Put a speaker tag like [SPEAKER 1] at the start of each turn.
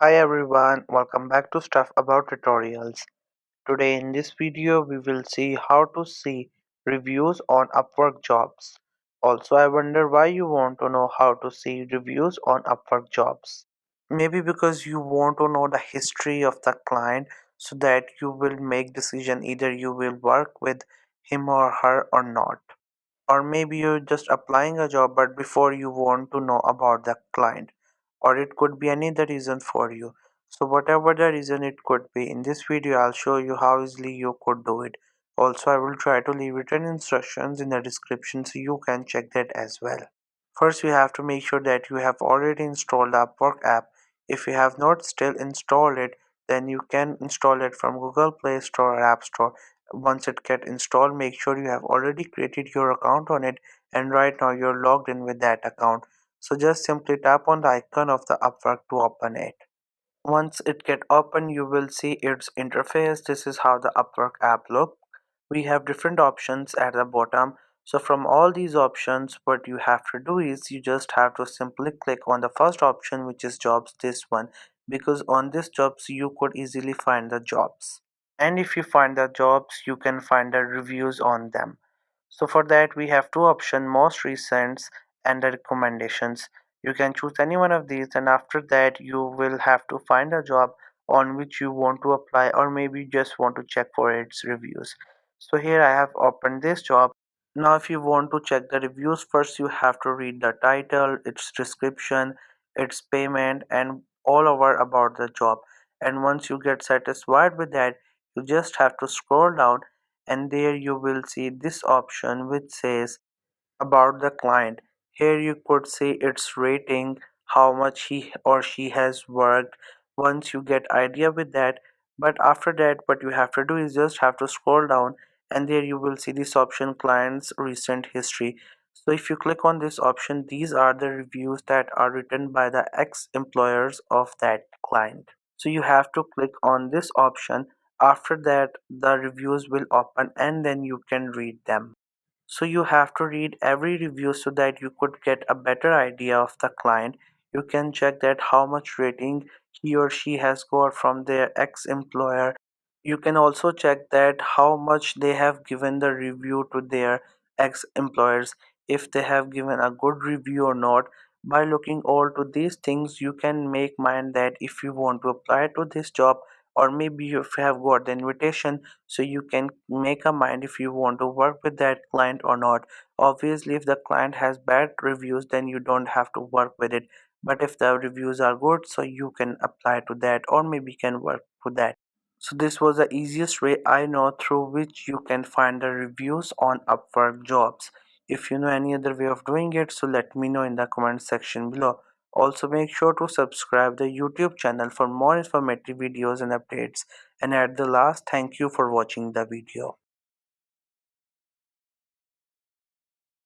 [SPEAKER 1] Hi everyone, welcome back to Stuff About Tutorials. Today in this video we will see how to see reviews on Upwork jobs. Also, I wonder why you want to know how to see reviews on Upwork jobs. Maybe because you want to know the history of the client so that you will make decision either you will work with him or her or not. Or maybe you're just applying a job but before you want to know about the client, or it could be any other reason for you. So whatever the reason it could be, in this video I'll show you how easily you could do it. Also, I will try to leave written instructions in the description so you can check that as well. First, you have to make sure that you have already installed the Upwork app. If you have not still installed it, then you can install it from Google Play Store or App Store. Once it gets installed, make sure you have already created your account on it, and right now you're logged in with that account. So just simply tap on the icon of the Upwork to open it. Once it get open, you will see its interface. This is how the Upwork app look. We have different options at the bottom. So from all these options, what you have to do is you just have to simply click on the first option, which is jobs, this one, because on this jobs you could easily find the jobs. And if you find the jobs, you can find the reviews on them. So for that we have two options, most recent and the recommendations. You can choose any one of these, and after that you will have to find a job on which you want to apply, or maybe you just want to check for its reviews. So here I have opened this job. Now if you want to check the reviews, first you have to read the title, its description, its payment, and all over about the job. And once you get satisfied with that, you just have to scroll down, and there you will see this option which says about the client. Here you could see its rating, how much he or she has worked. Once you get idea with that, but after that what you have to do is just have to scroll down, and there you will see this option, client's recent history. So if you click on this option, these are the reviews that are written by the ex-employers of that client. So you have to click on this option. After that the reviews will open and then you can read them. So you have to read every review so that you could get a better idea of the client. You can check that how much rating he or she has got from their ex-employer. You can also check that how much they have given the review to their ex-employers, if they have given a good review or not. By looking all to these things, you can make mind that if you want to apply to this job, or maybe if you have got the invitation, so you can make a mind if you want to work with that client or not. Obviously if the client has bad reviews, then you don't have to work with it, but if the reviews are good, so you can apply to that or maybe can work with that. So this was the easiest way I know through which you can find the reviews on Upwork jobs. If you know any other way of doing it, so let me know in the comment section below. Also make sure to subscribe the YouTube channel for more informative videos and updates. And at the last, thank you for watching the video.